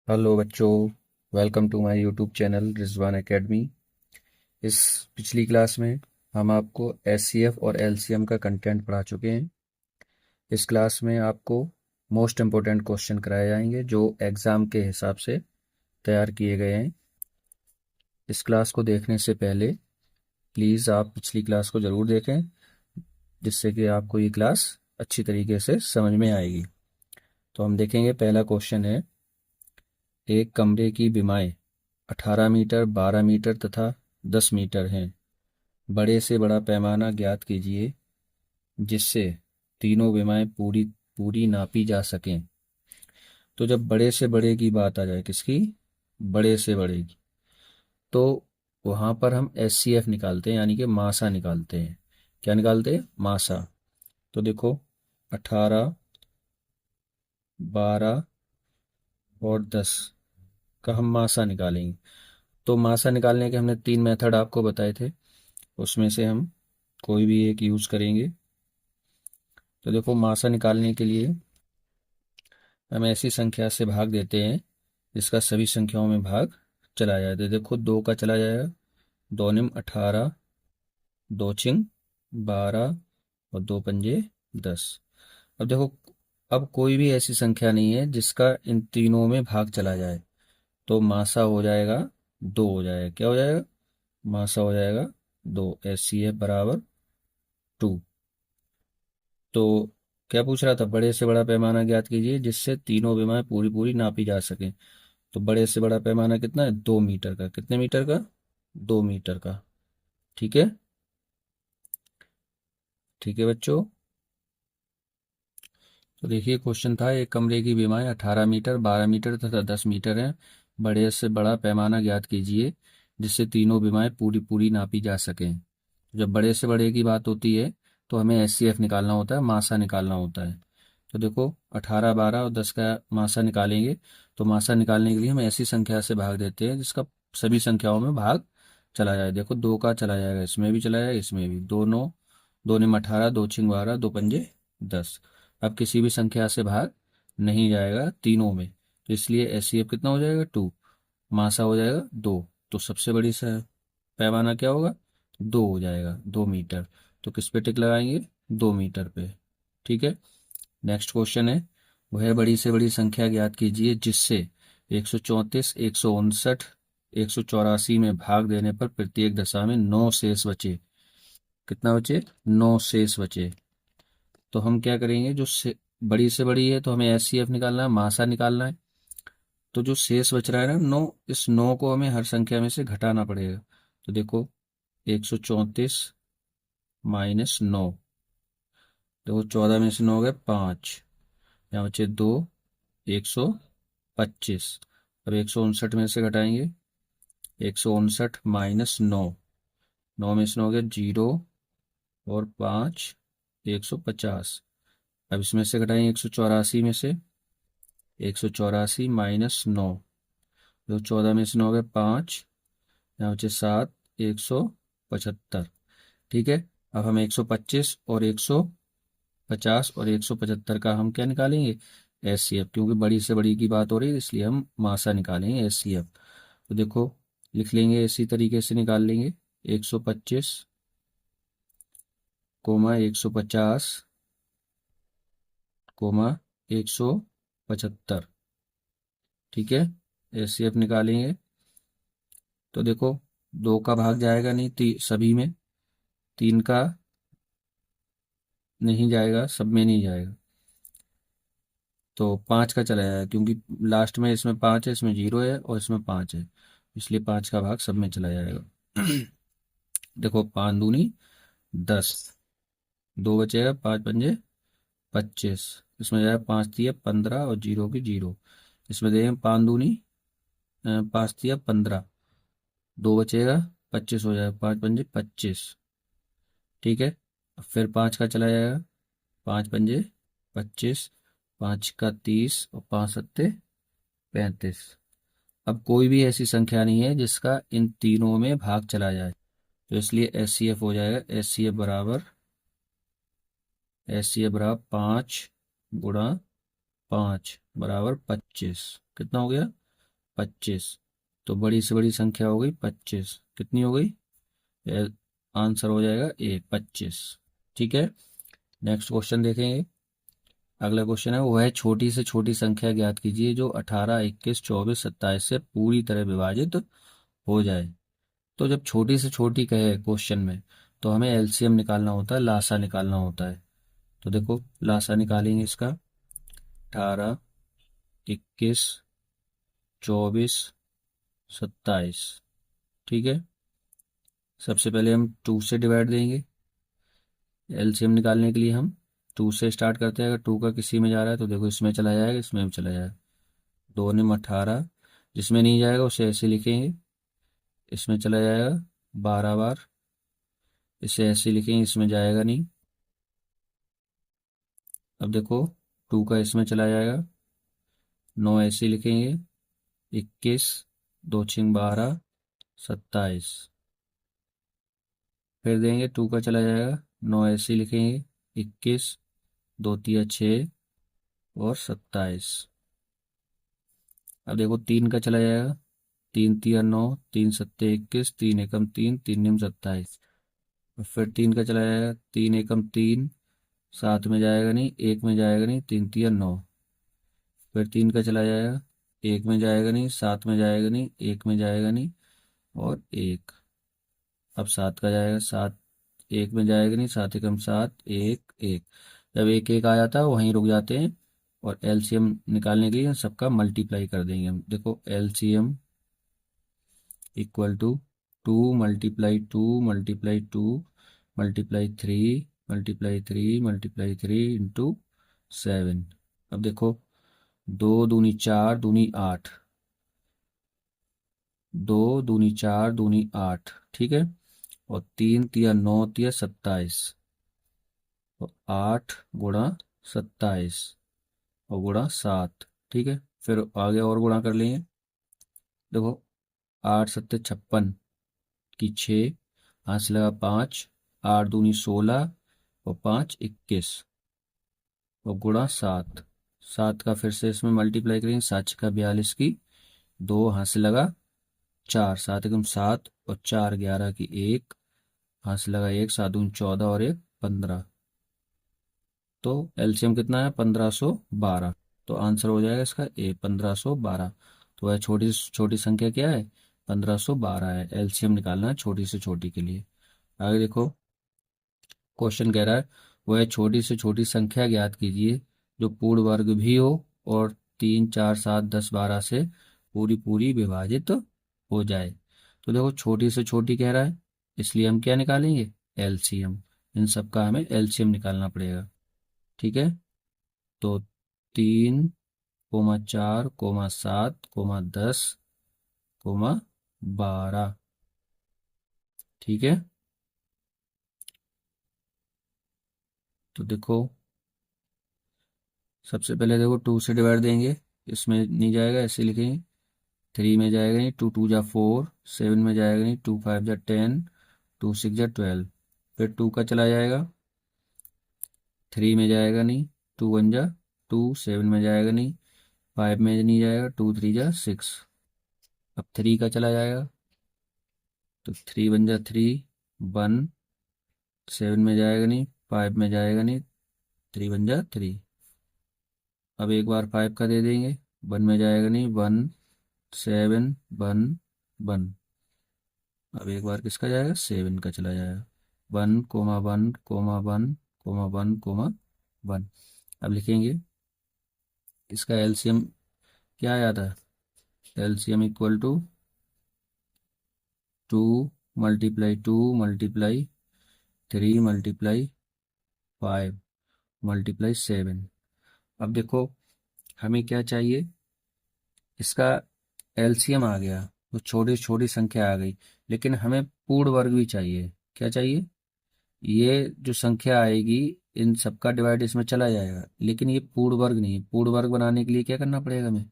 Hello बच्चों, welcome to my YouTube channel Rizwan academy. इस पिछली क्लास में हम आपको एचसीएफ और एलसीएम का कंटेंट पढ़ा चुके हैं। इस क्लास में आपको मोस्ट इम्पोर्टेंट क्वेश्चन कराए जाएंगे जो एग्ज़ाम के हिसाब से तैयार किए गए हैं। इस क्लास को देखने से पहले प्लीज़ आप पिछली क्लास को ज़रूर देखें, जिससे कि आपको ये क्लास अच्छी तरीके से समझ में आएगी। तो हम देखेंगे, पहला क्वेश्चन है, एक कमरे की विमाएं 18 मीटर, 12 मीटर तथा 10 मीटर हैं। बड़े से बड़ा पैमाना ज्ञात कीजिए जिससे तीनों विमाएं पूरी पूरी नापी जा सकें। तो जब बड़े से बड़े की बात आ जाए, किसकी? बड़े से बड़े की, तो वहां पर हम एचसीएफ निकालते हैं, यानी कि मासा निकालते हैं। क्या निकालते हैं? मासा। तो देखो, 18, 12 और 10 का हम मासा निकालेंगे। तो मासा निकालने के हमने 3 मेथड आपको बताए थे, उसमें से हम कोई भी एक यूज करेंगे। तो देखो, मासा निकालने के लिए हम ऐसी संख्या से भाग देते हैं जिसका सभी संख्याओं में भाग चला जाए। तो देखो, 2 का चला जाएगा, 2 निम 18, 2 छिंग 12 और 2 पंजे 10। अब देखो, अब कोई भी ऐसी संख्या नहीं है जिसका इन तीनों में भाग चला जाए, तो मासा हो जाएगा 2 हो जाएगा। क्या हो जाएगा? मासा हो जाएगा 2। एच सी एफ बराबर 2। तो क्या पूछ रहा था? बड़े से बड़ा पैमाना ज्ञात कीजिए जिससे तीनों विमाएं पूरी पूरी नापी जा सके। तो बड़े से बड़ा पैमाना कितना है? 2 मीटर का। कितने मीटर का? 2 मीटर का। ठीक है, ठीक है बच्चों। तो देखिए, क्वेश्चन था, एक कमरे की विमाएं 18 मीटर, 12 मीटर तथा 10 मीटर हैं। बड़े से बड़ा पैमाना ज्ञात कीजिए जिससे तीनों विमाएं पूरी पूरी नापी जा सकें। जब बड़े से बड़े की बात होती है तो हमें एचसीएफ निकालना होता है, मासा निकालना होता है। तो देखो, 18, 12 और 10 का मासा निकालेंगे। तो मासा निकालने के लिए हम ऐसी संख्या से भाग देते हैं जिसका सभी संख्याओं में भाग चला जाए। देखो, 2 का चला जाएगा, इसमें भी चला जाएगा, इसमें भी। 2 9, 2 निम 18, 2 छिंग 12, 2 पंजे 10। अब किसी भी संख्या से भाग नहीं जाएगा तीनों में, तो इसलिए एचसीएफ कितना हो जाएगा? 2। मासा हो जाएगा 2। तो सबसे बड़ी पैमाना क्या होगा? 2 हो जाएगा, 2 मीटर। तो किस पे टिक लगाएंगे? 2 मीटर पे। ठीक है। नेक्स्ट क्वेश्चन है, वह बड़ी से बड़ी संख्या ज्ञात कीजिए जिससे 134, 159, 184 में भाग देने पर प्रत्येक दशा में 9 शेष बचे। कितना बचे? 9 शेष बचे। तो हम क्या करेंगे, बड़ी से बड़ी है तो हमें एचसीएफ निकालना है, मासा निकालना है। तो जो शेष बच रहा है ना 9, इस 9 को हमें हर संख्या में से घटाना पड़ेगा। तो देखो, 134 माइनस 9। देखो, 14 में से 9 गए 5, यहाँ बचे 2, 125। अब 159 में से घटाएंगे, 159 माइनस 9। 9 में से 9 गए 0 और 5, 150। अब इसमें से घटाएंगे 184 में से, 184 माइनस 9। तो 14 में से 9 गए 5, यहाँ बचे 7, 175। ठीक है। अब हम 125 और 150 और 175 का हम क्या निकालेंगे? एचसीएफ। क्योंकि बड़ी से बड़ी की बात हो रही है इसलिए हम मासा निकालेंगे, एचसीएफ। तो देखो, लिख लेंगे, इसी तरीके से निकाल लेंगे। 125 कोमा 150 कोमा 175। ठीक है, एचसीएफ निकालेंगे। तो देखो, 2 का भाग जाएगा नहीं, सभी में। 3 का नहीं जाएगा, सब में नहीं जाएगा। तो 5 का चला जाएगा, क्योंकि लास्ट में इसमें 5 है, इसमें 0 है और इसमें 5 है, इसलिए 5 का भाग सब में चला जाएगा। देखो, 5 दूनी 10, 2 बचेगा, 5 पंजे 25। इसमें जाएगा 5 दिया 15 और 0 की 0। इसमें देंगे 5 दूनी 5 दिया 15, 2 बचेगा, 25 हो जाएगा, 5 पंजे 25। ठीक है। अब फिर 5 का चला जाएगा, 5 पंजे 25, 5 का 30 और 5 सत्ते 35। अब कोई भी ऐसी संख्या नहीं है जिसका इन तीनों में भाग चला जाए, तो इसलिए एचसीएफ हो जाएगा, एचसीएफ बराबर 5 गुणा 5 बराबर 25। कितना हो गया? 25। तो बड़ी से बड़ी संख्या हो गई 25। कितनी हो गई? आंसर हो जाएगा ए 25। ठीक है, नेक्स्ट क्वेश्चन देखेंगे। अगला क्वेश्चन है, वह छोटी से छोटी संख्या ज्ञात कीजिए जो 18, 21, 24, 27 से पूरी तरह विभाजित हो जाए। तो जब छोटी से छोटी कहे क्वेश्चन में, तो हमें एलसीएम निकालना होता है, लासा निकालना होता है। तो देखो लासा निकालेंगे इसका। 18, 21, 24, 27। ठीक है, सबसे पहले हम 2 से डिवाइड देंगे। एलसीएम निकालने के लिए हम 2 से स्टार्ट करते हैं। अगर 2 का किसी में जा रहा है तो देखो इसमें चला जाएगा, इसमें भी चला जाएगा। 2 ने 18, जिसमें नहीं जाएगा उसे ऐसे लिखेंगे, इसमें चला जाएगा 12 बार, इसे ऐसे लिखेंगे, इसमें जाएगा नहीं। अब देखो 2 का इसमें चला जाएगा, 9 ऐसे लिखेंगे, 21, 2 छिंग 12, 27। फिर देंगे 2 का चला जाएगा, 9 ऐसे लिखेंगे, 21, 2 तिया 6 और 27। अब देखो 3 का चला जाएगा, 3 तिया 9, 3 सत्ते 21, 3 एकम 3, 3 निम 27। और फिर 3 का चला जाएगा, 3 एकम 3, 7 में जाएगा नहीं, 1 में जाएगा नहीं, 3 तिया 9। फिर 3 का चला जाएगा, 1 में जाएगा नहीं, 7 में जाएगा नहीं, 1 में जाएगा नहीं और 1। अब 7 का जाएगा, 7 1 में जाएगा नहीं, 7 एकम 7, 1 1। जब 1 1 आ जाता है वहीं रुक जाते हैं, और एलसीएम निकालने के लिए सबका मल्टीप्लाई कर देंगे हम। देखो LCM equal to 2 multiply 2 multiply 2 multiply 3 multiply 3 multiply 3 into 7। अब देखो 2 दूनी 4 दूनी 8, 2 दूनी 4 दूनी 8। ठीक है, और 3 तिया 9 तिया 27, तो 8 गुणा 27 और गुणा 7। ठीक है, फिर आगे और गुणा कर लेंगे। देखो 8 सत्ते 56 की 6, हाथ से लगा 5, 8 दूनी 16 और 5 21 और गुणा 7। 7 का फिर से इसमें मल्टीप्लाई करेंगे, 7 का 42 की 2, हाथ से लगा 4, 7 एकम 7 और 4 11 की 1, हाथ से लगा 1, 7 दूनी 14 और 1 15। तो एलसीएम कितना है? 1512। तो आंसर हो जाएगा इसका ए 1512। तो वह छोटी से छोटी संख्या क्या है? 1512 है। एलसीएम निकालना है छोटी से छोटी के लिए। आगे देखो, क्वेश्चन कह रहा है, वह छोटी से छोटी संख्या ज्ञात कीजिए जो पूर्ण वर्ग भी हो और 3, 4, 7, 10, 12 से पूरी पूरी विभाजित हो जाए। तो देखो छोटी से छोटी कह रहा है, इसलिए हम क्या निकालेंगे? एलसीएम। इन सब का हमें एलसीएम निकालना पड़ेगा। ठीक है, तो 3, 4, 7, 10, 12। ठीक है, तो देखो सबसे पहले देखो 2 से डिवाइड देंगे, इसमें नहीं जाएगा, ऐसे लिखेंगे। 3 में जाएगा नहीं, 2 2 जा 4, 7 में जाएगा नहीं, 2 5 जा 10, 2 6 जा 12। फिर 2 का चला जाएगा, 3 में जाएगा नहीं, 2 1 जा 2, 7 में जाएगा नहीं, 5 में नहीं जाएगा, 2 3 जा 6। अब 3 का चला जाएगा, तो 3 1 जा 3, 1, 7 में जाएगा नहीं, 5 में जाएगा नहीं, 3 1 जा 3। अब एक बार 5 का दे देंगे, 1 में जाएगा नहीं, 1, 7, 1 1। अब एक बार किसका जाएगा? 7 का चला जाएगा, 1 कोमा 1 कोमा 1 कोमा 1 कोमा 1। अब लिखेंगे इसका एलसीएम। क्या आया था? LCM equal to 2 multiply 2 multiply 3 multiply 5 multiply 7। अब देखो हमें क्या चाहिए? इसका एलसीएम आ गया तो छोटी छोटी संख्या आ गई, लेकिन हमें पूर्ण वर्ग भी चाहिए। क्या चाहिए? ये जो संख्या आएगी इन सबका डिवाइड इसमें चला जाएगा, लेकिन ये पूर्ण वर्ग नहीं है। पूर्ण वर्ग बनाने के लिए क्या करना पड़ेगा? हमें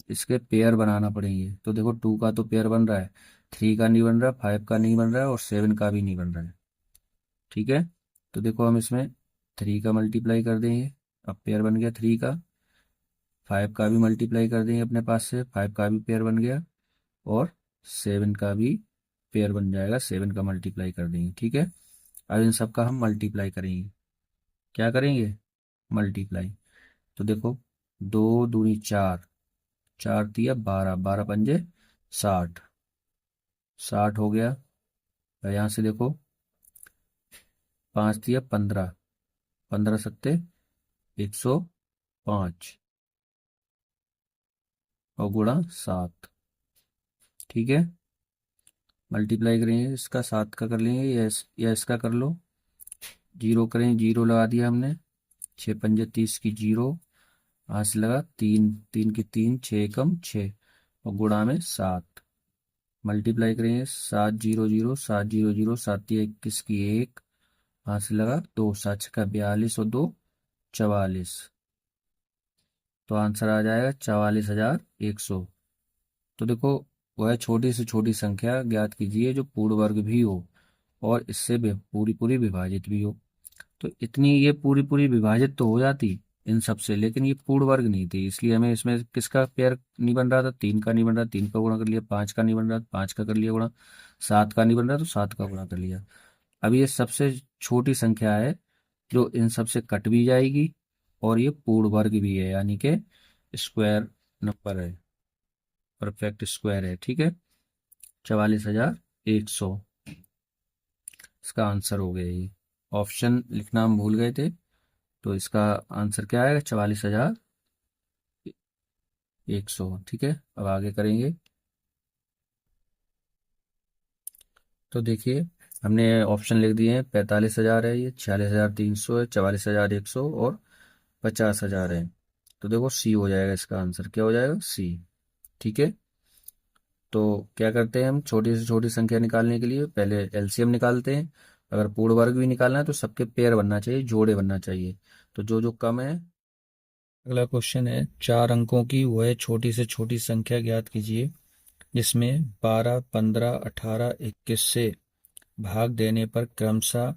इसके पेयर बनाना पड़ेंगे। तो देखो 2 का तो पेयर बन रहा है, 3 का नहीं बन रहा, 5 का नहीं बन रहा है और 7 का भी नहीं बन रहा है। ठीक है, तो देखो हम इसमें 3 का मल्टीप्लाई कर देंगे, अब पेयर बन गया 3 का। 5 का भी मल्टीप्लाई कर देंगे अपने पास से, 5 का भी पेयर बन गया, और 7 का भी पेयर बन जाएगा, 7 का मल्टीप्लाई कर देंगे। ठीक है, अब इन सब का हम मल्टीप्लाई करेंगे। क्या करेंगे? मल्टीप्लाई। तो देखो, 2 दूनी 4, 4 तिया 12, 12 पंजे 60, 60 हो गया। और यहाँ से देखो, 5 तिया 15, 15 सत्ते 105, और गुणा 7। ठीक है, मल्टीप्लाई करेंगे, इसका 7 का कर लेंगे, या इसका कर लो। जीरो करें, जीरो लगा दिया हमने, 6 पंजे 30 की जीरो, हाथ से लगा 3, 3 की 3, 6 एकम 6, और गुणा में 7। मल्टीप्लाई करेंगे, 7 0 0, 7 0 0, 7 तिया 21 की 1, हाथ से लगा 2, 7 6 42, और 2 44। तो आंसर आ जाएगा 44,100। तो देखो, वह छोटी से छोटी संख्या ज्ञात कीजिए जो पूर्ण वर्ग भी हो और इससे पूरी पूरी विभाजित भी हो। तो इतनी ये पूरी पूरी विभाजित तो हो जाती इन सब से, लेकिन ये पूर्ण वर्ग नहीं थी, इसलिए हमें इसमें किसका पेयर नहीं बन रहा था? 3 का नहीं बन रहा, 3 का गुणा कर लिया। 5 का नहीं बन रहा, 5 का कर लिया गुणा। 7 का नहीं बन रहा, तो 7 का गुणा कर लिया। अब ये सबसे छोटी संख्या है जो इन सब से कट भी जाएगी, और ये पूर्ण वर्ग भी है, यानी कि स्क्वायर नंबर है, परफेक्ट स्क्वायर है। ठीक है, 44,100 इसका आंसर हो गया। ये ऑप्शन लिखना हम भूल गए थे, तो इसका आंसर क्या आएगा? 44,100। ठीक है, अब आगे करेंगे। तो देखिए, हमने ऑप्शन लिख दिए हैं, 45,000 है, ये 46,300 है, 44,100 और 50,000 है। तो देखो, सी हो जाएगा इसका आंसर। क्या हो जाएगा? सी। ठीक है, तो क्या करते हैं हम? छोटी से छोटी संख्या निकालने के लिए पहले एलसीएम निकालते हैं। अगर पूर्ण वर्ग भी निकालना है तो सबके पेयर बनना चाहिए, जोड़े बनना चाहिए। तो जो जो कम है। अगला क्वेश्चन है, 4 अंकों की वह छोटी से छोटी संख्या ज्ञात कीजिए जिसमें 12, 15, 18, 21 से भाग देने पर क्रमशः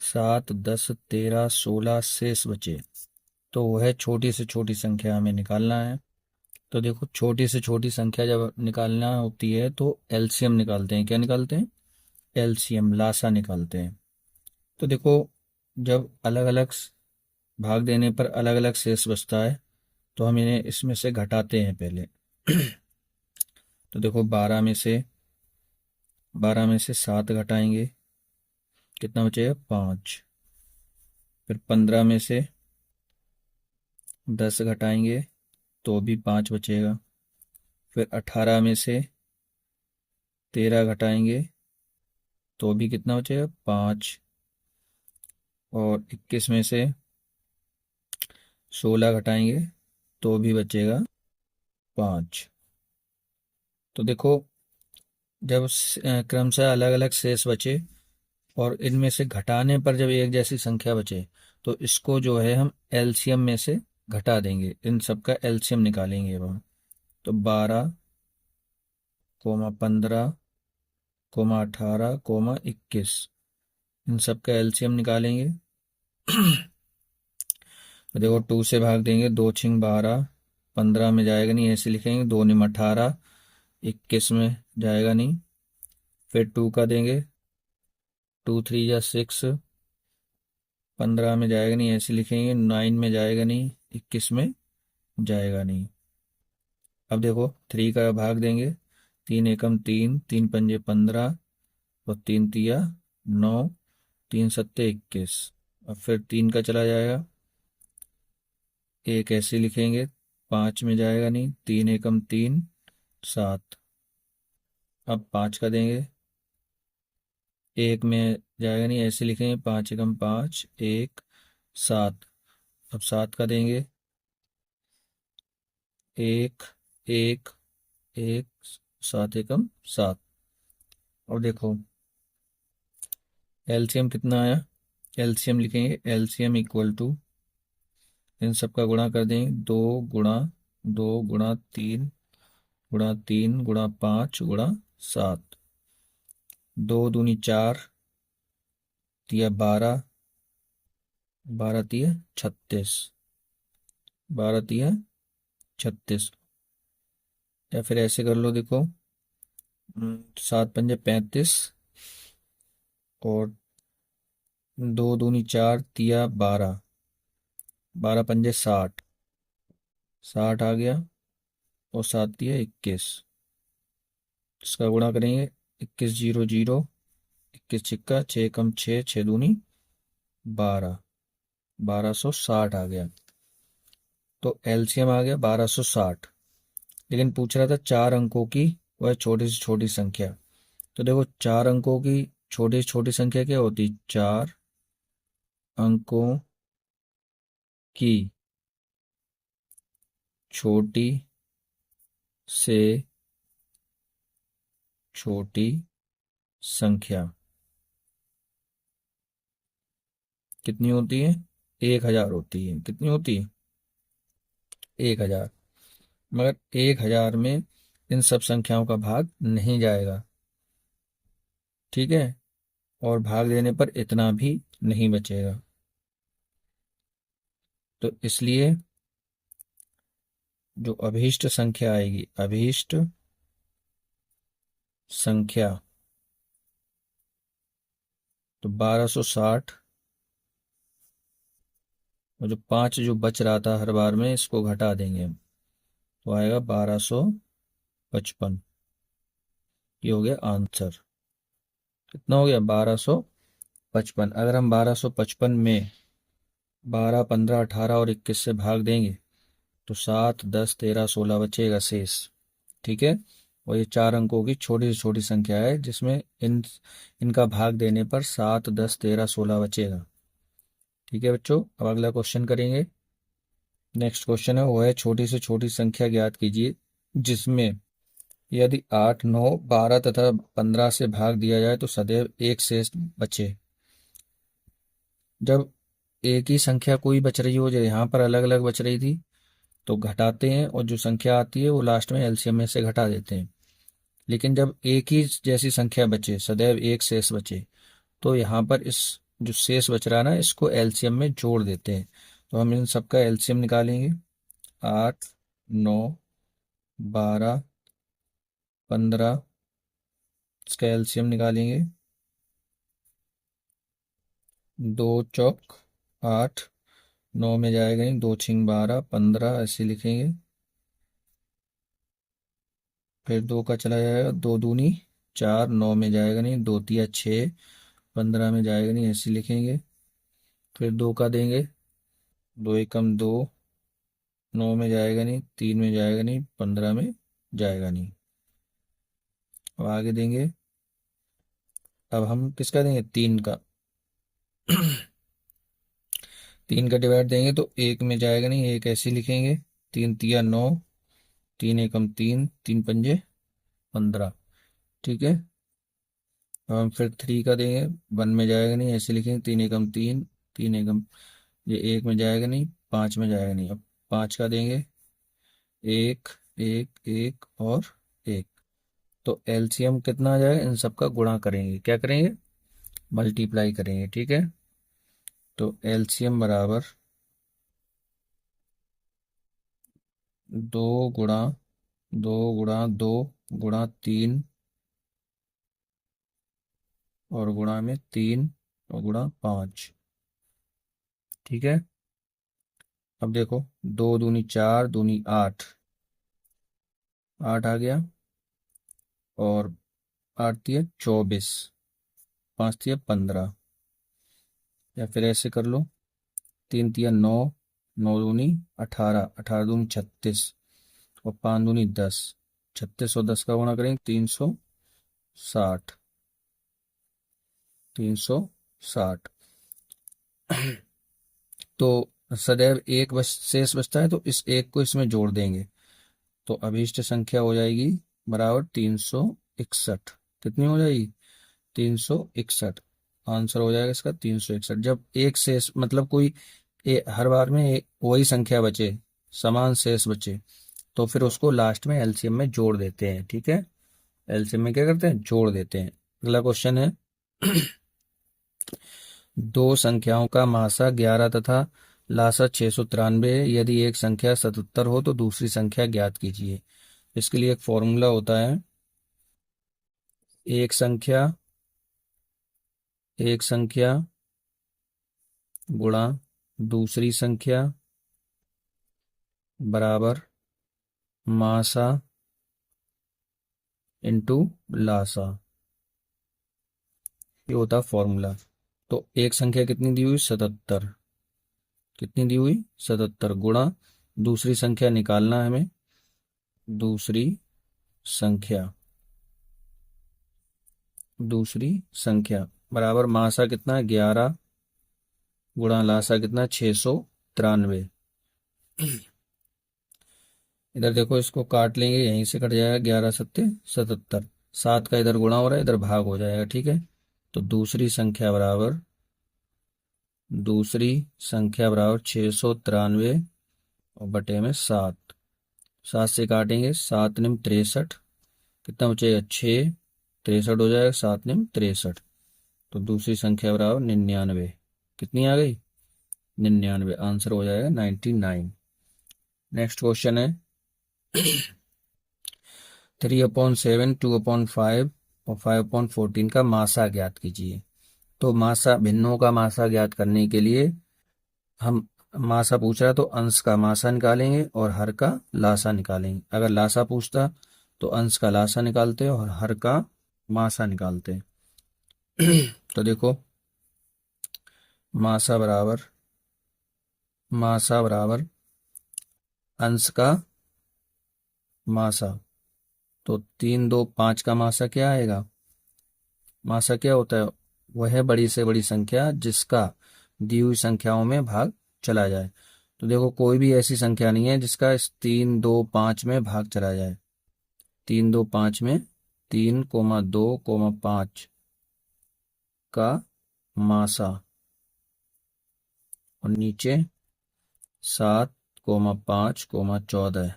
7, 10, 13, 16 शेष बचे। तो वह छोटी से छोटी संख्या हमें निकालना है। तो देखो, छोटी से छोटी संख्या जब निकालना होती है तो एलसीएम निकालते हैं। क्या निकालते हैं? एलसीएम, लासा निकालते हैं। तो देखो, जब अलग अलग भाग देने पर अलग अलग शेष बचता है तो हम इन्हें इसमें से घटाते हैं पहले। तो देखो, 12 में से 7 घटाएंगे, कितना बचेगा? 5। फिर 15 में से 10 घटाएंगे तो भी 5 बचेगा। फिर 18 में से 13 घटाएंगे तो भी कितना बचेगा? 5। और 21 में से 16 घटाएंगे तो भी बचेगा 5। तो देखो, जब क्रमशः अलग अलग शेष बचे और इनमें से घटाने पर जब एक जैसी संख्या बचे, तो इसको जो है हम एलसीएम में से घटा देंगे, इन सब का एलसीएम निकालेंगे अब हम। तो 12, 15, 18, 21, इन सब का एलसीएम निकालेंगे। तो देखो, 2 से भाग देंगे, 2 छिंग 12, 15 में जाएगा नहीं, ऐसे लिखेंगे। 2 निम 18, 21 में जाएगा नहीं। फिर 2 का देंगे, 2 3 जा 6, 15 में जाएगा नहीं, ऐसे लिखेंगे। 9 में जाएगा नहीं, 21 में जाएगा नहीं। अब देखो, 3 का भाग देंगे, 3 एकम 3, 3 पंजे 15, और 3 तिया 9, 3 सत्ते 21। अब फिर 3 का चला जाएगा, एक ऐसे लिखेंगे। 5 में जाएगा नहीं, 3 एकम 3, 7। अब 5 का देंगे, एक में जाएगा नहीं, ऐसे लिखेंगे। 5 एकम 5, 1, 7। अब 7 का देंगे, एक, एक, एक, 7 एकम 7। और देखो, एलसीएम कितना आया? एलसीएम लिखेंगे, एलसीएम इक्वल टू, इन सब का गुणा कर देंगे। 2 गुणा 2 गुणा 3 गुणा 5 गुणा 7। 2 दूनी 4, तिया 12, 12 तिया 36, 12 तिया 36। या फिर ऐसे कर लो, देखो, 7 पंजे 35 और 2 दूनी 4 तिया 12, 12 पंजे 60, 60 आ गया, और 7 तिया 21। इसका गुणा करेंगे, 21 0 0, 21 छिक्का 6 कम 6, 6 दूनी 12, 1260 आ गया। तो एलसीएम आ गया 1260। लेकिन पूछ रहा था 4 अंकों की वह छोटी से छोटी संख्या। तो देखो, 4 अंकों की छोटी से छोटी संख्या क्या होती? 4 अंकों की छोटी से छोटी संख्या कितनी होती है? 1000 होती है। कितनी होती है? 1000। मगर 1000 में इन सब संख्याओं का भाग नहीं जाएगा, ठीक है, और भाग देने पर इतना भी नहीं बचेगा। तो इसलिए जो अभीष्ट संख्या आएगी, अभीष्ट संख्या, तो 1260, और जो 5 जो बच रहा था हर बार में, इसको घटा देंगे हम, तो आएगा 1255। ये हो गया आंसर। कितना हो गया? 1255। अगर हम 1255 में 12 15 18 और 21 से भाग देंगे तो 7 10 13 16 बचेगा शेष, ठीक है। और ये 4 अंकों की छोटी से छोटी संख्या है, जिसमें इनका भाग देने पर 7 10 13 16 बचेगा, ठीक है बच्चों। अब अगला क्वेश्चन करेंगे। नेक्स्ट क्वेश्चन है, वो है छोटी से छोटी संख्या ज्ञात कीजिए जिसमें यदि 8 9 12 तथा 15 से भाग दिया जाए तो सदैव एक शेष बचे। जब एक ही संख्या कोई बच रही हो, जो यहाँ पर अलग अलग बच रही थी, तो घटाते हैं, और जो संख्या आती है वो लास्ट में एलसीएम में से घटा देते हैं। लेकिन जब एक ही जैसी संख्या बचे, सदैव एक शेष बचे, तो यहाँ पर इस जो शेष बच रहा है ना, इसको एलसीएम में जोड़ देते हैं। तो हम इन सबका एलसीएम निकालेंगे। 8 9 12 15, इसका एलसीएम निकालेंगे। 2 चौक 8, 9 में जाएगा नहीं, 2 छिंग 12, 15 ऐसे लिखेंगे। फिर 2 का चला जाएगा, 2 दूनी 4, 9 में जाएगा नहीं, 2 तिया 6, 15 में जाएगा नहीं, ऐसे लिखेंगे। फिर 2 का देंगे, 2 एकम 2, 9 में जाएगा नहीं, 3 में जाएगा नहीं, 15 में जाएगा नहीं। अब आगे देंगे। अब हम किसका देंगे? 3 का। 3 का डिवाइड देंगे तो 1 में जाएगा नहीं, 1 ऐसे लिखेंगे। 3 तिया 9, 3 एकम 3, 3 पंजे 15, ठीक है। अब हम फिर 3 का देंगे, 1 में जाएगा नहीं, ऐसे लिखेंगे। 3 एकम 3, 3 एकम, ये 1 में जाएगा नहीं, 5 में जाएगा नहीं। अब 5 का देंगे, 1 1 1 और 1। तो एलसीएम कितना आ जाएगा? इन सबका गुणा करेंगे। क्या करेंगे? मल्टीप्लाई करेंगे, ठीक है। तो एलसीएम बराबर 2 गुणा 2 गुणा 2 गुणा 3 और गुणा में 3 और गुणा 5, ठीक है। अब देखो, 2 दूनी 4, दूनी 8, 8 आ गया, और 8 तिया 24, 5 तिया 15। या फिर ऐसे कर लो, 3 तिया 9, 9 दूनी 18, 18 दूनी 36, और 5 दूनी 10, 36 और 10 का गुणा करेंगे, 360, 360। तो सदैव एक शेष बचता है, तो इस एक को इसमें जोड़ देंगे, तो अभीष्ट संख्या हो जाएगी बराबर 361। कितनी हो जाएगी? 361। आंसर हो जाएगा इसका 361। जब एक शेष मतलब कोई हर बार में वही संख्या बचे, समान शेष बचे, तो फिर उसको लास्ट में एलसीएम में जोड़ देते हैं, ठीक है। एलसीएम में क्या करते हैं? जोड़ देते हैं। अगला क्वेश्चन है, दो संख्याओं का महासा 11 तथा लासा 693 है। यदि एक संख्या 77 हो तो दूसरी संख्या ज्ञात कीजिए। इसके लिए एक फॉर्मूला होता है। एक संख्या गुणा दूसरी संख्या बराबर मासा इंटू लासा, ये होता फॉर्मूला। तो एक संख्या कितनी दी हुई? 77। कितनी दी हुई? 77 गुणा दूसरी संख्या निकालना है हमें। दूसरी संख्या बराबर मासा कितना है? 11 गुणा लासा कितना? 693। इधर देखो, इसको काट लेंगे, यहीं से कट जाएगा। 11 सत्ते 77, 7 का इधर गुणा हो रहा है, इधर भाग हो जाएगा। ठीक है, तो दूसरी संख्या बराबर 693 और बटे में 7। 7 से काटेंगे, 7 निम 63, कितना बचेगा? 6, 63 हो जाएगा, 7 निम 63। तो दूसरी संख्या बराबर 99। कितनी आ गई? 99। आंसर हो जाएगा 99। नेक्स्ट क्वेश्चन है 3/7, 2/5 और 5/14 का मासा ज्ञात कीजिए। तो मासा, भिन्नों का मासा ज्ञात करने के लिए हम, मासा पूछ रहा है तो अंश का मासा निकालेंगे और हर का लासा निकालेंगे। अगर लासा पूछता तो अंश का लासा निकालते और हर का मासा निकालते। तो देखो, मासा बराबर अंश का मासा। तो 3, 2, 5 का मासा क्या आएगा? मासा क्या होता है? वह बड़ी से बड़ी संख्या जिसका दी हुई संख्याओं में भाग चला जाए। तो देखो, कोई भी ऐसी संख्या नहीं है जिसका इस 3, 2, 5 में भाग चला जाए। 3, 2, 5 में 3, 2, 5 का मासा और नीचे 7, 5, 14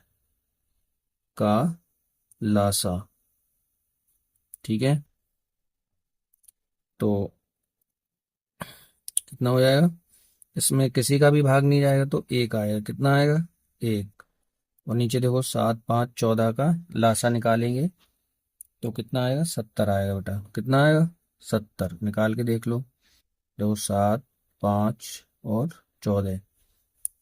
का लासा। ठीक है, तो कितना हो जाएगा? इसमें किसी का भी भाग नहीं जाएगा तो 1 आएगा। कितना आएगा? 1। और नीचे देखो, 7, 5, 14 का लासा निकालेंगे तो कितना आएगा? 70 आएगा बेटा। कितना आएगा? 70। निकाल के देख लो। देखो, 7, 5 और 14।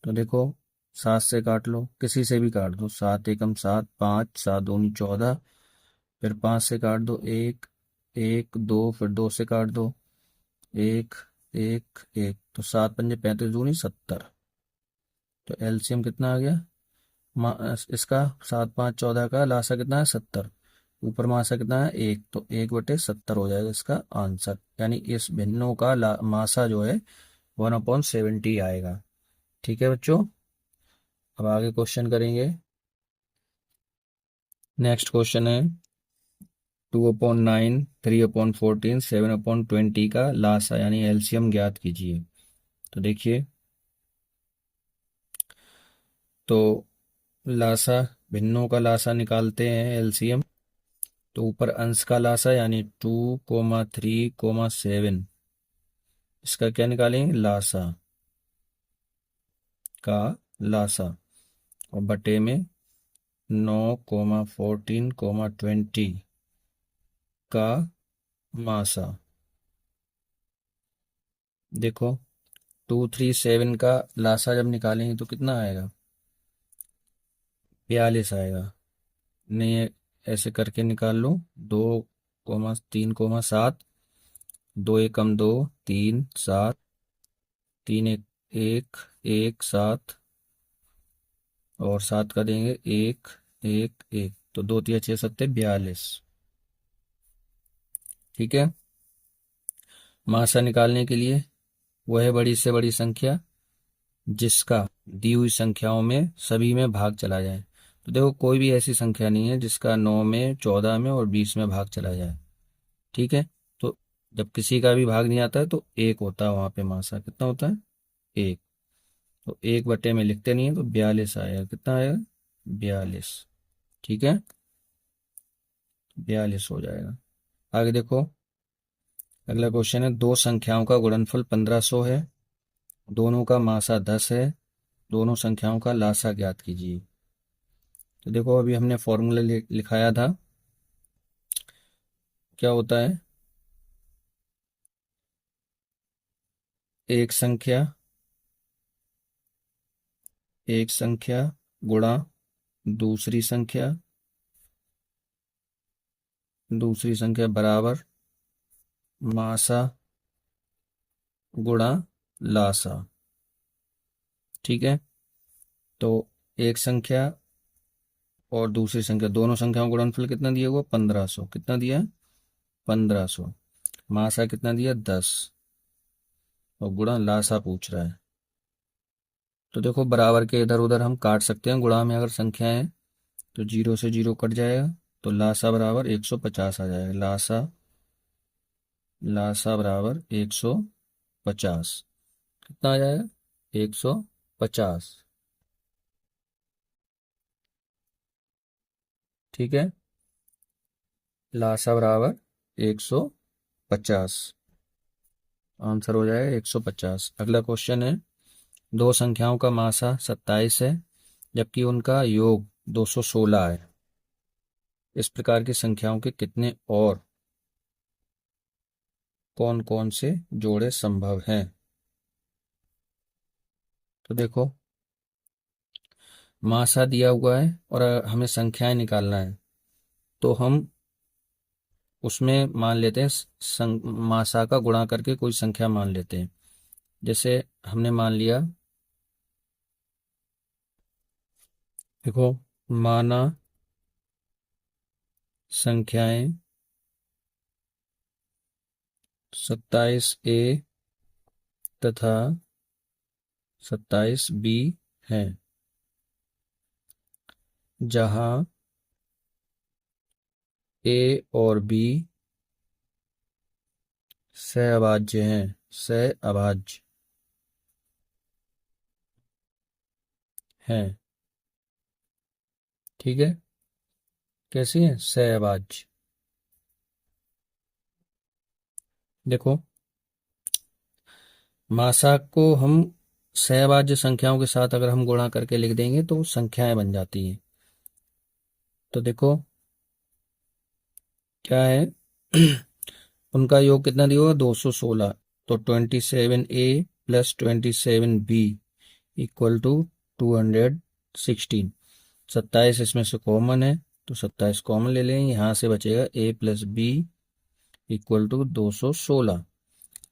तो देखो, 7 से काट लो, किसी से भी काट दो। 7 एकम 7, 5, 7 दूनी 14। फिर 5 से काट दो, 1, 1, 2, फिर 2 से काट दो, 1, 1, 1। तो 7 पंजे 35 दूनी 70। तो एलसीएम कितना आ गया? इसका 7, 5, 14 का लासा कितना है? 70। ऊपर मासा कितना है? 1। तो 1/70 हो जाएगा इसका आंसर। यानी इस भिन्नों का मासा जो है 1/70 आएगा। ठीक है बच्चों, अब आगे क्वेश्चन करेंगे। नेक्स्ट क्वेश्चन है 2/9, 3/14, 7/20 का लासा यानी एलसीएम ज्ञात कीजिए। तो देखिए, तो लासा, भिन्नों का लासा निकालते हैं एलसीएम। तो ऊपर अंश का लासा यानी 2, 3, 7, इसका क्या निकालेंगे? लासा का लासा और बटे में 9, 14, 20 का मासा। देखो, 2, 3, 7 का लासा जब निकालेंगे तो कितना आएगा? 42 आएगा। नहीं है, ऐसे करके निकाल लो। 2, 3, 7, 2 एकम 2, 3, 7, 3 एक 1, 1, 7 और 7 का देंगे 1, 1, 1। तो 2, 3, 6, 7, 42। ठीक है, मासा निकालने के लिए वह बड़ी से बड़ी संख्या जिसका दी हुई संख्याओं में सभी में भाग चला जाए। तो देखो, कोई भी ऐसी संख्या नहीं है जिसका 9 में, 14 में और 20 में भाग चला जाए। ठीक है, तो जब किसी का भी भाग नहीं आता है तो 1 होता है वहां पे मासा। कितना होता है? 1। तो 1 में लिखते नहीं है तो 42 आएगा। कितना आएगा? 42। ठीक है, 42 हो जाएगा। आगे देखो, अगला क्वेश्चन है, दो संख्याओं का गुणनफल 1500 है दोनों का मासा 10 है, दोनों संख्याओं का लासा ज्ञात कीजिए। तो देखो अभी हमने फॉर्मूला लिखाया था, क्या होता है, एक संख्या गुणा दूसरी संख्या, दूसरी संख्या बराबर मासा गुणा लासा। ठीक है, तो एक संख्या और दूसरी संख्या, दोनों संख्याओं का गुणनफल कितना दिया हुआ, 1500। कितना दिया है, 1500। मासा कितना दिया, 10, और गुणा लासा पूछ रहा है। तो देखो बराबर के इधर उधर हम काट सकते हैं, गुणा में अगर संख्या है तो 0 से 0 कट जाएगा, तो लासा बराबर 150 आ जाएगा। लासा लासा बराबर 150। कितना आ जाएगा, 150। ठीक है, लासा बराबर 150, आंसर हो जाएगा 150। अगला क्वेश्चन है, दो संख्याओं का मासा 27 है जबकि उनका योग 216 है। इस प्रकार की संख्याओं के कितने और कौन कौन से जोड़े संभव हैं। तो देखो मासा दिया हुआ है और हमें संख्याएं निकालना है, तो हम उसमें मान लेते हैं मासा का गुणा करके कोई संख्या मान लेते हैं। जैसे हमने मान लिया, देखो, माना संख्याएं 27A तथा 27B हैं, जहां A और B सहअभाज्य हैं, सहअभाज्य हैं। ठीक है, कैसी है, सहअभाज्य। देखो मासा को हम सहअभाज्य संख्याओं के साथ अगर हम गुणा करके लिख देंगे तो संख्याएं बन जाती हैं। तो देखो क्या है, उनका योग कितना दिया होगा, 216। तो 27A plus 27B equal to 216। 27 इसमें से कॉमन है, तो 27 कॉमन ले लें, यहाँ से बचेगा A plus B equal to 216।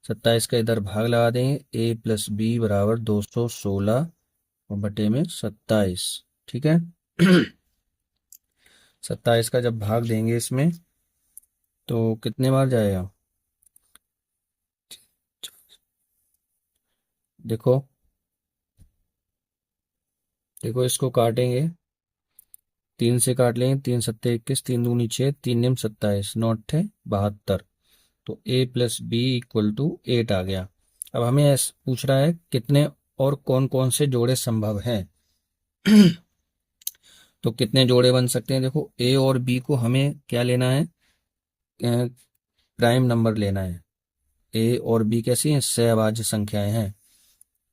27 का इधर भाग लगा देंगे, A प्लस बी बराबर 216 और बटे में 27। ठीक है, 27 का जब भाग देंगे इसमें तो कितने बार जाएगा, देखो देखो इसको काटेंगे, 3 से काट लेंगे, 3 सत्ते 21, 3 दूनी 6, 3 निम 27, 9 अट्ठे 72। तो A plus B equal to 8 आ गया। अब हमें पूछ रहा है कितने और कौन कौन से जोड़े संभव हैं। तो कितने जोड़े बन सकते हैं, देखो A और B को हमें क्या लेना है, प्राइम नंबर लेना है। A और B कैसी हैं, सहअभाज्य संख्याएं हैं।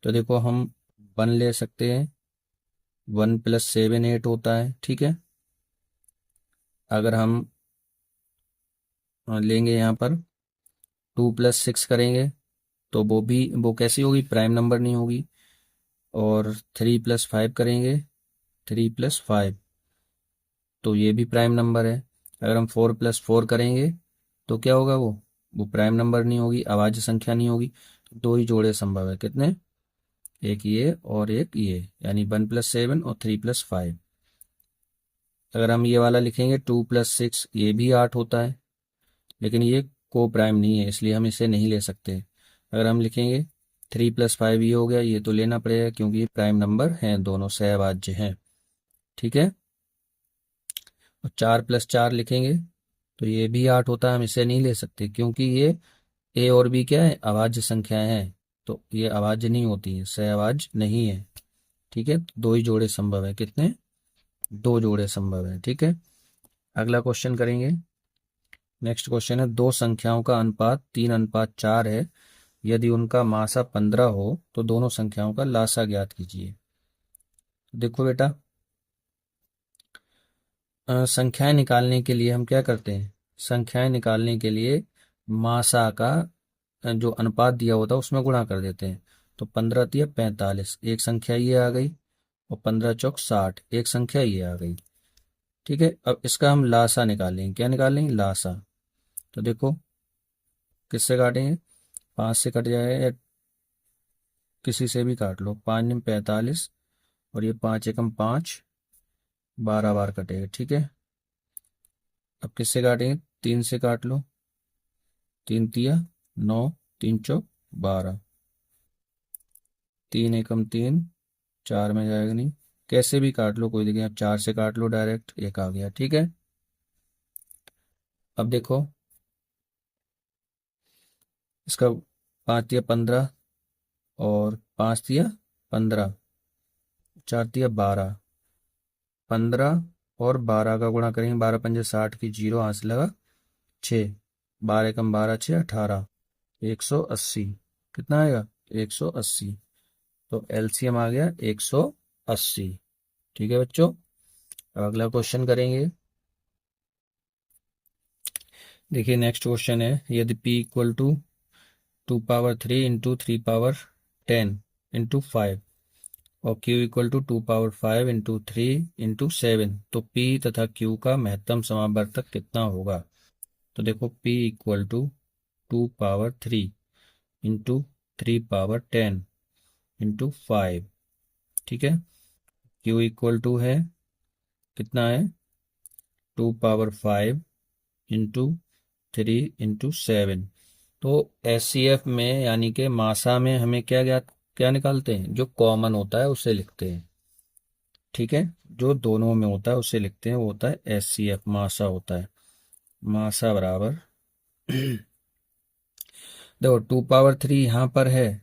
तो देखो हम 1 ले सकते हैं, 1 प्लस 7 8 होता है। ठीक है, अगर हम लेंगे यहाँ पर 2 प्लस 6 करेंगे तो वो कैसी होगी, प्राइम नंबर नहीं होगी। और 3 प्लस 5 करेंगे, 3 प्लस 5, तो ये भी प्राइम नंबर है। अगर हम 4 प्लस 4 करेंगे तो क्या होगा, वो प्राइम नंबर नहीं होगी, अभाज्य संख्या नहीं होगी। तो दो ही जोड़े संभव है, कितने, एक ये और एक ये, यानी 1 प्लस 7 और 3 प्लस 5। अगर हम ये वाला लिखेंगे 2 प्लस 6, ये भी 8 होता है, लेकिन ये को प्राइम नहीं है इसलिए हम इसे नहीं ले सकते। अगर हम लिखेंगे 3 प्लस 5, ये हो गया, ये तो लेना पड़ेगा क्योंकि ये प्राइम नंबर हैं, दोनों सहअभाज्य हैं। ठीक है, और 4 प्लस 4 लिखेंगे तो ये भी 8 होता है, हम इसे नहीं ले सकते क्योंकि ये ए और बी क्या है, अभाज्य संख्याएं हैं, तो ये अभाज्य नहीं होती है, सहअभाज्य नहीं है। ठीक है, तो दो ही जोड़े संभव है, कितने, दो जोड़े संभव है। ठीक है, अगला क्वेश्चन करेंगे। नेक्स्ट क्वेश्चन है, दो संख्याओं का अनुपात 3:4 है यदि उनका मासा 15 हो तो दोनों संख्याओं का लासा ज्ञात कीजिए। देखो बेटा, संख्याएं निकालने के लिए हम क्या करते हैं, संख्याएं निकालने के लिए मासा का जो अनुपात दिया होता है उसमें गुणा कर देते हैं। तो 15 तिया 45, एक संख्या ये आ गई, और 15 चौक 60, एक संख्या ये आ गई। ठीक है, अब इसका हम लासा निकालेंगे। क्या निकालेंगे? लासा। तो देखो किससे काटेंगे, 5 से कट जाएगा, या किसी से भी काट लो। 5 निम 45, और ये 5 एकम 5, 12 बार कटेगा। ठीक है, अब किससे काटेंगे? 3 से काट लो। 3 तिया 9, 3 चौक 12, 3 एकम 3, 4 में जाएगा नहीं। कैसे भी काट लो, कोई दिक्कत नहीं, आप 4 से काट लो डायरेक्ट, एक आ गया। ठीक है, अब देखो इसका 5 तिया 15, और 5 तिया 15, 4 तिया 12, 15 और 12 का गुणा करेंगे, 12 पंजे 60 की, जीरो हाथ से लगा 6, 12 एकम 12, 6 18, 180। कितना आएगा? 180। तो एलसीएम आ गया 180। ठीक है बच्चों, अब अगला क्वेश्चन करेंगे। देखिए नेक्स्ट क्वेश्चन है, यदि p equal to 2 power 3 into 3 power 10 into 5, और q equal to 2 power 5 into 3 into 7, तो p तथा q का महत्तम समावर्तक कितना होगा? तो देखो p equal to 2 power 3 into 3 power 10 into 5। ठीक है, q इक्वल टू है, कितना है? 2 पावर 5 इंटू 3 इंटू 7। तो एचसीएफ में यानी कि मासा में हमें क्या निकालते हैं? जो कॉमन होता है उसे लिखते हैं। ठीक है, जो दोनों में होता है उसे लिखते हैं, वो होता है एचसीएफ, मासा होता है। मासा बराबर देखो 2 पावर 3 यहाँ पर है,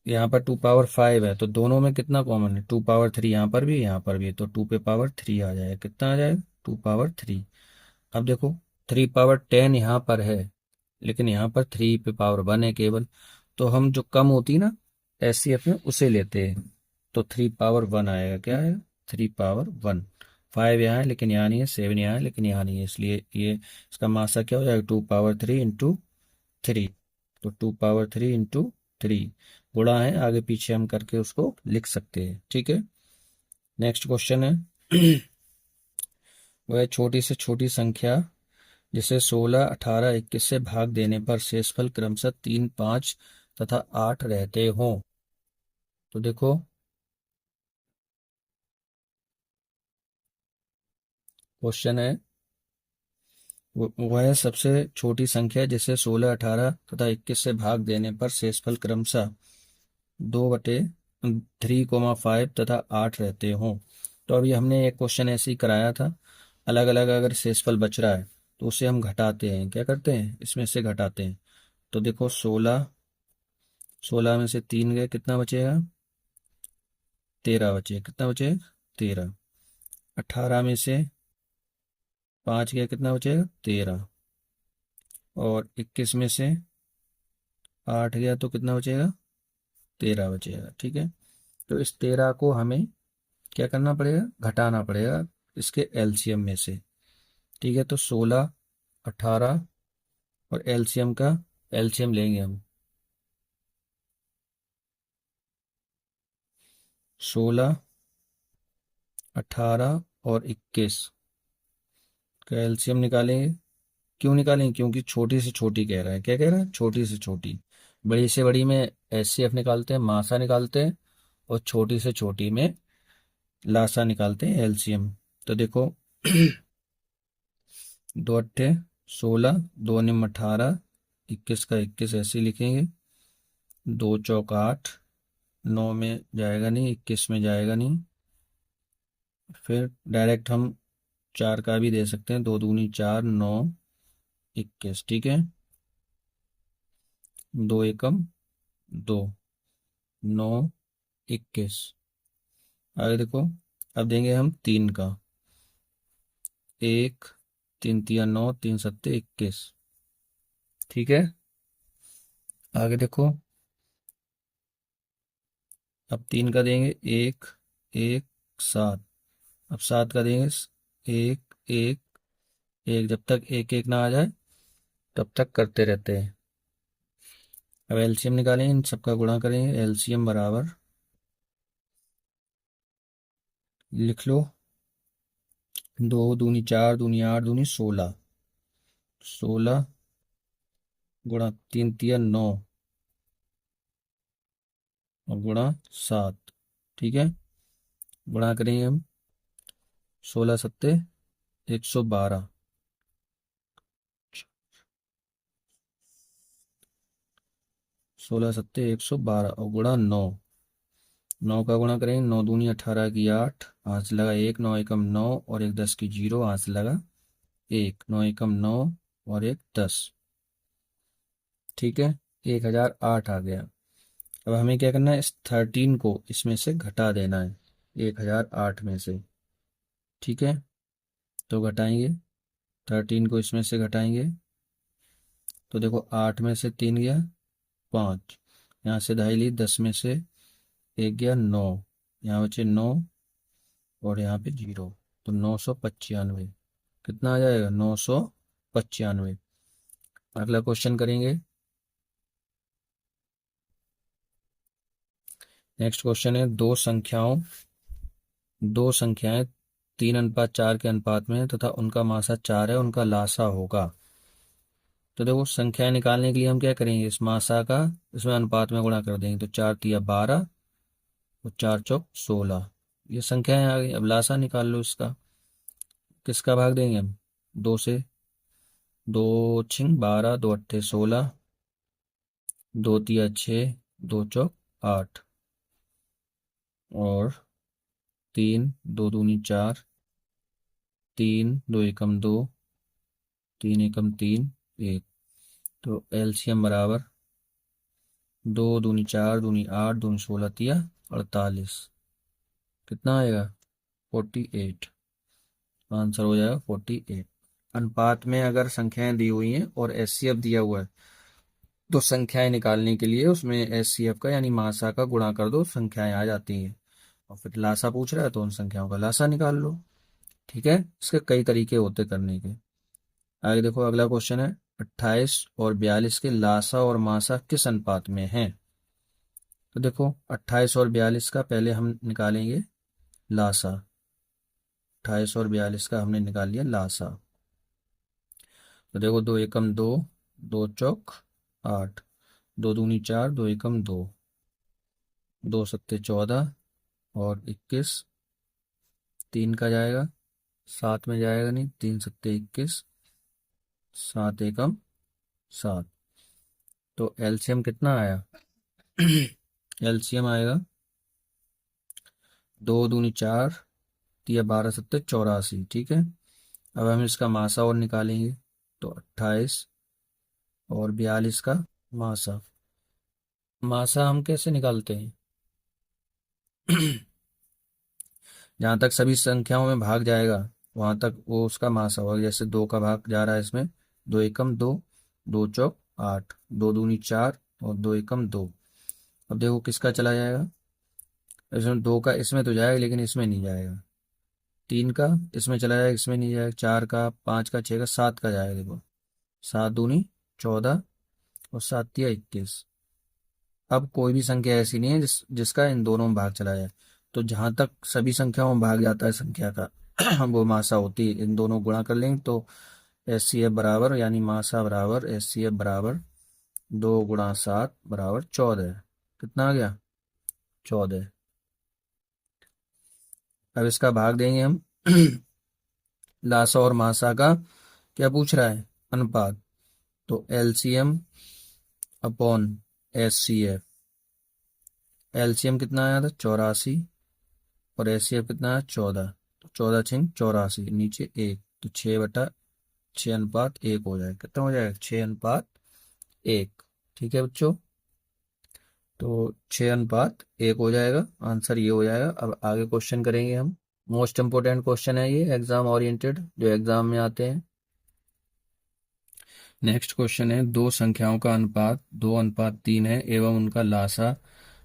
यहाँ पर 2 पावर 5 है, तो दोनों में कितना कॉमन है? 2 पावर 3 यहाँ पर भी, यहाँ पर भी है, तो 2 पे पावर 3 आ जाएगा। कितना आ जाएगा? 2 पावर 3। अब देखो 3 पावर 10 यहाँ पर है, लेकिन यहाँ पर 3 पे पावर 1 है केवल, तो हम जो कम होती ना एचसीएफ में उसे लेते हैं। तो 3 पावर 1 आएगा। क्या आएगा? 3 पावर 1। 5 यहाँ है लेकिन यहाँ नहीं है, 7 यहाँ है लेकिन यहाँ नहीं है, इसलिए ये इसका मासा क्या हो जाएगा? 2 पावर 3 इंटू 3। तो 2 पावर 3 इंटू 3 गुणा है, आगे पीछे हम करके उसको लिख सकते हैं। ठीक है, नेक्स्ट क्वेश्चन है वह छोटी से छोटी संख्या जिसे 16, 18, 21 से भाग देने पर शेषफल क्रमशः 3, 5 तथा 8 रहते हों। तो देखो क्वेश्चन है, वह सबसे छोटी संख्या जिसे 16, 18 तथा 21 से भाग देने पर शेषफल क्रमशः 2/3, 5 तथा 8 रहते हों। तो अभी हमने एक क्वेश्चन ऐसे ही कराया था, अलग अलग अगर शेषफल बच रहा है तो उसे हम घटाते हैं। क्या करते हैं? इसमें से घटाते हैं। तो देखो 16 में से 3 गए, कितना बचेगा? 13 बचे। कितना बचे? 13। 18 में से 5 गया, कितना बचेगा? 13। और 21 में से 8 गया तो कितना बचेगा? 13 बचेगा। ठीक है, तो इस 13 को हमें क्या करना पड़ेगा? घटाना पड़ेगा इसके एलसीएम में से। ठीक है, तो 16, 18 और एलसीएम का एलसीएम लेंगे हम। 16, 18 और 21 का एलसीएम निकालेंगे। क्यों निकालेंगे? क्योंकि छोटी से छोटी कह रहा है। क्या कह रहा है? छोटी से छोटी। बड़ी से बड़ी में एचसीएफ निकालते हैं, मासा निकालते हैं, और छोटी से छोटी में लासा निकालते हैं, एलसीएम। तो देखो 2 अट्ठे 16, 2 निम 18, 21 का 21 ऐसे ही लिखेंगे। 2 चौक 8, 9 में जाएगा नहीं, 21 में जाएगा नहीं। फिर डायरेक्ट हम 4 का भी दे सकते हैं, 2 दूनी 4, 9, 21। ठीक है, 2 एकम 2, 9, 21। आगे देखो, अब देंगे हम 3 का। 1, 3 तिया 9, 3 सत्ते 21। ठीक है, आगे देखो, अब 3 का देंगे 1 1 7। अब 7 का देंगे 1 1 1। जब तक 1 1 ना आ जाए तब तक करते रहते हैं। अब एलसीएम निकालेंगे, इन सबका गुणा करेंगे। एलसीएम बराबर, लिख लो, 2 दूनी 4 दूनी 8 दूनी 16। 16 गुणा 3 तिया 9 और गुणा 7। ठीक है, गुणा करेंगे हम। 16 सत्ते 112। 16 सत्ते 112 और गुणा 9। 9 का गुणा करेंगे। 9 दूनी 18 की 8, हाथ से लगा 1, 9 एकम 9 और एक 10 की 0, हाथ से लगा 1, 9 एकम 9 और एक 10। ठीक है, 1008 आ गया। अब हमें क्या करना है, इस 13 को इसमें से घटा देना है, 1008 में से। ठीक है, तो घटाएंगे, 13 को इसमें से घटाएंगे। तो देखो, 8 में से 3 गया 5, यहाँ से दहाई ली, 10 में से 1 गया 9, यहाँ बचे 9 और यहाँ पे 0। तो 995 कितना आ जाएगा, 995। अगला क्वेश्चन करेंगे। नेक्स्ट क्वेश्चन है, दो संख्याएं 3:4 के अनुपात में है तथा उनका मासा 4 है, उनका लासा होगा। तो देखो, संख्याएं निकालने के लिए हम क्या करेंगे, इस मासा का इसमें अनुपात में गुणा कर देंगे। तो 4 तिया 12 और 4 चौक 16, ये संख्याएं आ गई। अब लासा निकाल लो इसका। किसका भाग देंगे हम, 2 से। 2 छिंग 12, 2 अट्ठे 16, 2 तिया 6, 2 चौक 8 और 3, 2 दूनी 4, 3 2 एकम 2, 3 एकम 3 1। तो एलसीएम बराबर, 2 दूनी 4 दूनी 8 दूनी 16 तिया 48। कितना आएगा, 48। आंसर हो जाएगा 48। अनुपात में अगर संख्याएं दी हुई हैं और एचसीएफ दिया हुआ है तो संख्याएं निकालने के लिए उसमें एचसीएफ का यानी मासा का गुणा कर दो, संख्याएं आ जाती हैं। और फिर लासा पूछ रहा है तो उन संख्याओं का लासा निकाल लो। ठीक है, इसके कई तरीके होते करने के। आगे देखो, अगला क्वेश्चन है, 28 और 42 के लासा और मासा किस अनुपात में है। तो देखो, 28 और 42 का पहले हम निकालेंगे लासा। 28 और 42 का हमने निकाल लिया लासा। तो देखो, 2 एकम 2, 2 चौक 8, 2 दूनी 4, 2 एकम 2, 2 सत्ते 14 और 21। 3 का जाएगा, 7 में जाएगा नहीं, 3 सत्ते 21, 7 एकम 7। तो एलसीएम कितना आया, एलसीएम आएगा 2 दूनी 4 तिया 12 सत्ते 84। ठीक है, अब हम इसका मासा और निकालेंगे। तो 28 और 42 का मासा। मासा हम कैसे निकालते हैं, जहाँ तक सभी संख्याओं में भाग जाएगा वहां तक वो उसका मासा होगा। जैसे 2 का भाग जा रहा है इसमें, 2 एकम 2, 2 चौक 8, 2 दूनी 4 और 2 एकम 2। अब देखो किसका चला जाएगा, इसमें 2 का इसमें तो जाएगा लेकिन इसमें नहीं जाएगा। 3 का इसमें चला जाएगा, इसमें नहीं जाएगा। 4 का, 5 का, 6 का, 7 का जाएगा। देखो, 7 दूनी 14 और 7 तिया 21। अब कोई भी संख्या ऐसी नहीं है जिसका इन दोनों में भाग चला जाए। तो जहां तक सभी संख्याओं में भाग जाता है संख्या का वो मासा होती है। इन दोनों गुणा कर लेंगे तो एस सी एफ बराबर, यानी मासा बराबर एस सी एफ बराबर 2 गुणा 7 बराबर 14। कितना आ गया, 14। अब इसका भाग देंगे हम लासा और मासा का। क्या पूछ रहा है, अनुपात। तो LCM upon S C F. LCM कितना आया था, 84, और एचसीएफ कितना है, 14। तो 14 छिंग 84, नीचे 1, तो 6/6 अनुपात 1 हो जाएगा। कितना हो जाएगा, 6:1। ठीक है बच्चों, तो 6:1 हो जाएगा। आंसर ये हो जाएगा। अब आगे क्वेश्चन करेंगे हम। मोस्ट इंपोर्टेंट क्वेश्चन है ये, एग्जाम ओरिएंटेड, जो एग्जाम में आते हैं। नेक्स्ट क्वेश्चन है, दो संख्याओं का अनुपात 2:3 है एवं उनका लासा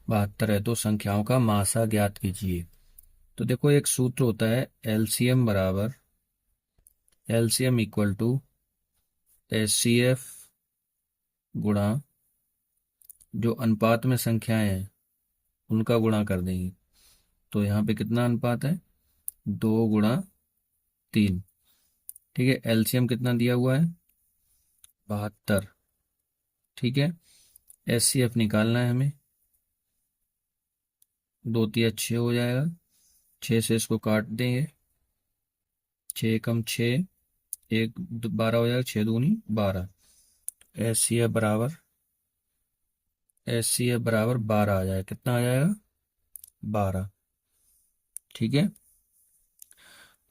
72 है, तो संख्याओं का मासा ज्ञात कीजिए। तो देखो, एक सूत्र होता है एलसीएम इक्वल टू एचसीएफ गुणा जो अनुपात में संख्याएं हैं उनका गुणा कर देंगे। तो यहाँ पे कितना अनुपात है, 2:3। ठीक है, एलसीएम कितना दिया हुआ है, 72। ठीक है, एचसीएफ निकालना है हमें। 2×3 = 6 हो जाएगा, 6 से इसको काट देंगे, 6 कम 6, 12 हो जाएगा, 6×2 = 12। एस सी एफ बराबर 12 आ जाएगा। कितना आ जाएगा, 12। ठीक है,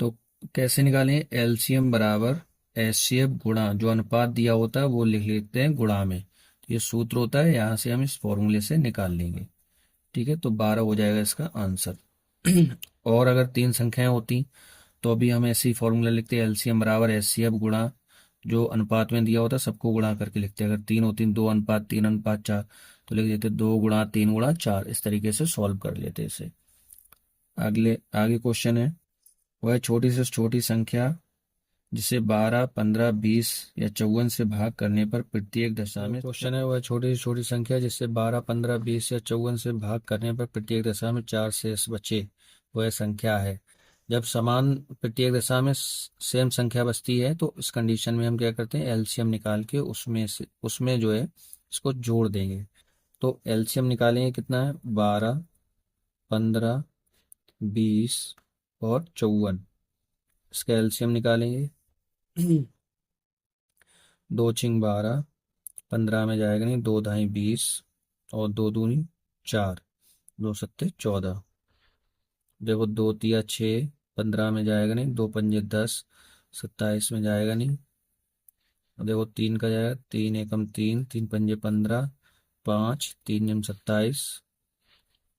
तो कैसे निकालें, एलसीएम बराबर एचसीएफ गुणा जो अनुपात दिया होता है वो लिख लेते हैं गुणा में। तो ये सूत्र होता है, यहाँ से हम इस फॉर्मूले से निकाल लेंगे। ठीक है, तो 12 हो जाएगा इसका आंसर। और अगर तीन संख्याएं होती तो अभी हम ऐसे ही फॉर्मूला लिखते हैं, एलसीएम बराबर एचसीएफ गुणा जो अनुपात में दिया होता है सबको गुणा करके लिखते हैं। अगर तीन होती, 2:3:4, तो लिख देते 2×3=4। इस तरीके से सॉल्व कर लेते इसे। आगे क्वेश्चन है, वह छोटी से छोटी संख्या जिसे 12, 15, 20 या 54 से भाग करने पर प्रत्येक दशा में, क्वेश्चन है, वह छोटी से छोटी संख्या जिससे 12, 15, 20 या 54 से भाग करने पर प्रत्येक दशा में 4 शेष बचे वह संख्या है। जब समान प्रत्येक दशा में सेम संख्या बचती है तो इस कंडीशन में हम क्या करते हैं, एलसीएम निकाल के उसमें जो है इसको जोड़ देंगे। तो एलसीएम निकालेंगे, कितना है, 12, 15, 20 और 54। इसका एलसीएम निकालेंगे। 2×6 = 12, 15 में जाएगा नहीं, 2×2 = 20 और 2×2 = 4, 2×7 = 14। देखो, 2×3 = 6, 15 में जाएगा नहीं, 2×5 = 10, 27 में जाएगा नहीं। और देखो, 3 का जाएगा, 3×1 = 3, 3×5 = 15, 5, 3×27।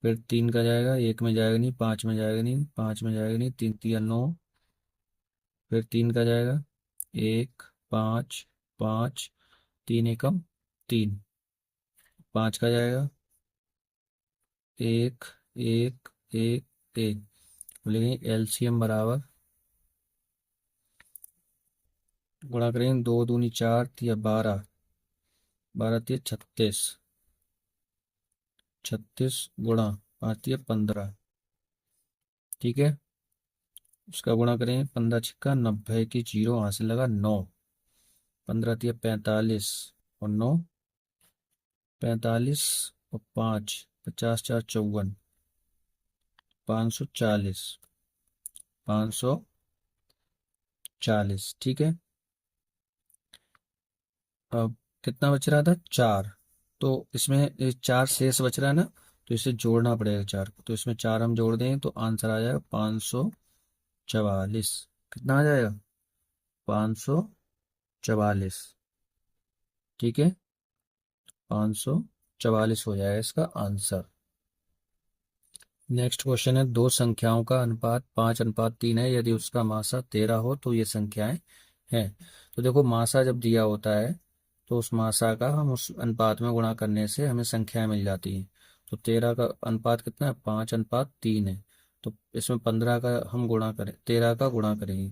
फिर 3 का जाएगा, 1 में जाएगा नहीं, 5 में जाएगा नहीं, 5 में जाएगा नहीं, 3×3 = 9। फिर 3 का जाएगा, 1, 5, 5, 3×1 = 3। 5 का जाएगा, 1, 1, 1, 1। लेकिन एलसीएम बराबर गुणा करेंगे, 2×2 = 4, 12, 12×3 = 36, 36 गुणा 5×3 = 15। ठीक है, उसका गुणा करेंगे, 15×6 = 90 की जीरो वहां से लगा 9, 15×3 = 45 और 9 45 और 5 50×4 = 54, 540, 540। ठीक है, अब कितना बच रहा था, 4। तो इसमें 4 शेष बच रहा है ना, तो इसे जोड़ना पड़ेगा 4 को। तो इसमें 4 हम जोड़ दें तो आंसर आ जाएगा 544। कितना आ जाएगा, 544। ठीक है, 544 हो जाएगा इसका आंसर। नेक्स्ट क्वेश्चन है, दो संख्याओं का अनुपात 5:3 है, यदि उसका मासा 13 हो तो ये संख्याएं हैं। तो देखो, मासा जब दिया होता है तो उस मासा का हम उस अनुपात में गुणा करने से हमें संख्याएं मिल जाती हैं। तो 13 का अनुपात कितना है, 5:3 है। तो इसमें 15 का हम गुणा करें, 13 का गुणा करेंगे,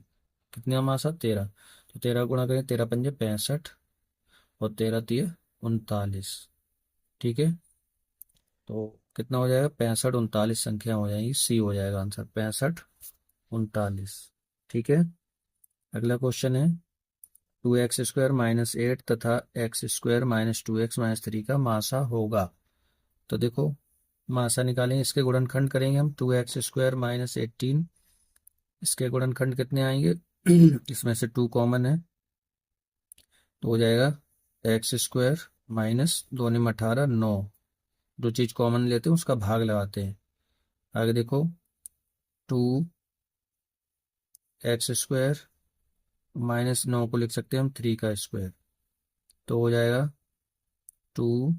कितना मासा, 13। तो 13 गुणा करें, 13×5 = 65 और 13×3 = 39। ठीक है, तो कितना हो जाएगा, 65, 39 संख्या हो जाएगी, सी हो जाएगा आंसर, 65, 39। ठीक है, अगला क्वेश्चन है, 2x² - 8 तथा x² - 2x - 3 का मासा होगा। तो देखो, मासा निकालेंगे, इसके गुणनखंड करेंगे हम, 2x² - 18। इसके गुणनखंड कितने आएंगे, इसमें से 2 कॉमन है तो हो जाएगा x² माइनस 2×18 = 9। जो चीज कॉमन लेते हैं उसका भाग लगाते हैं। आगे देखो, 2x² - 9 को लिख सकते हैं हम 3 का स्क्वायर, तो हो जाएगा 2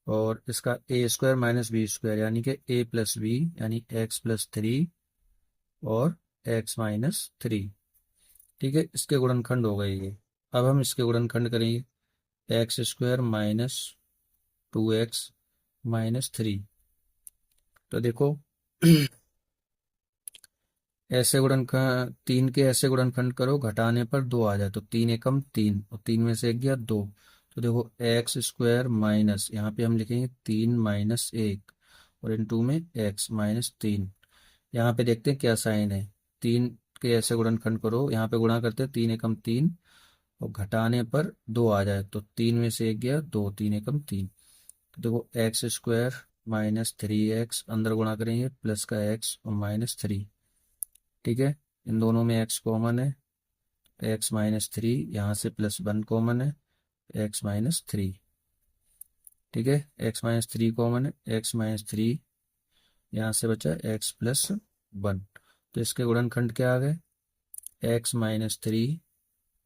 और इसका a² - b² यानी कि a+b यानी x+3 और x - 3। ठीक है, इसके गुणनखंड हो गए ये। अब हम इसके गुणनखंड करेंगे x square minus 2x minus 3। तो देखो ऐसे गुणनखंड 3 के ऐसे गुणनखंड करो घटाने पर 2 आ जाए, तो 3 एकम 3 और 3 में से 1 गया 2। तो देखो एक्स स्क्वायर माइनस, यहाँ पे हम लिखेंगे 3 माइनस 1 और इन 2 में x माइनस 3। यहाँ पे देखते हैं क्या साइन है। 3 के ऐसे गुणनखंड करो, यहाँ पे गुणा करते हैं 3 एकम 3 और घटाने पर 2 आ जाए, तो 3 में से 1 गया 2, 3 एकम 3। तो देखो एक्स स्क्वायर माइनस 3x, अंदर गुणा करेंगे प्लस का x और माइनस 3। ठीक है, इन दोनों में x कॉमन है, x माइनस 3, यहाँ से प्लस 1 कॉमन है, x माइनस 3। ठीक है, x माइनस 3 कॉमन है, x माइनस 3, यहाँ से बचा x प्लस 1। तो इसके गुणनखंड क्या आ गए, x माइनस 3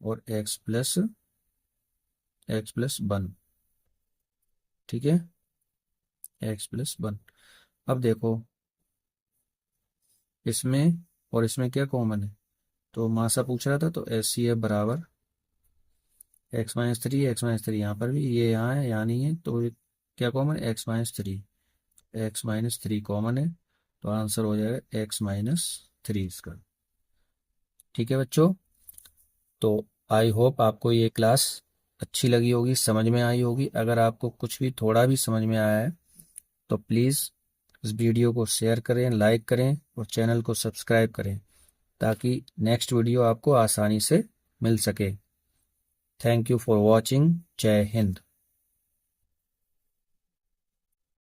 और x प्लस 1। ठीक है, x प्लस 1। अब देखो इसमें और इसमें क्या कॉमन है, तो मासा पूछ रहा था, तो एस सी एफ बराबर एक्स माइनस थ्री यहाँ पर भी, ये यहाँ है यहाँ नहीं है, तो ये क्या कॉमन है, एक्स माइनस थ्री कॉमन है, तो आंसर हो जाएगा एक्स माइनस 3 इसका। ठीक है बच्चों, तो आई होप आपको ये क्लास अच्छी लगी होगी, समझ में आई होगी। अगर आपको कुछ भी थोड़ा भी समझ में आया है तो प्लीज़ इस वीडियो को शेयर करें, लाइक करें और चैनल को सब्सक्राइब करें, ताकि नेक्स्ट वीडियो आपको आसानी से मिल सके। Thank you for watching. जय हिंद।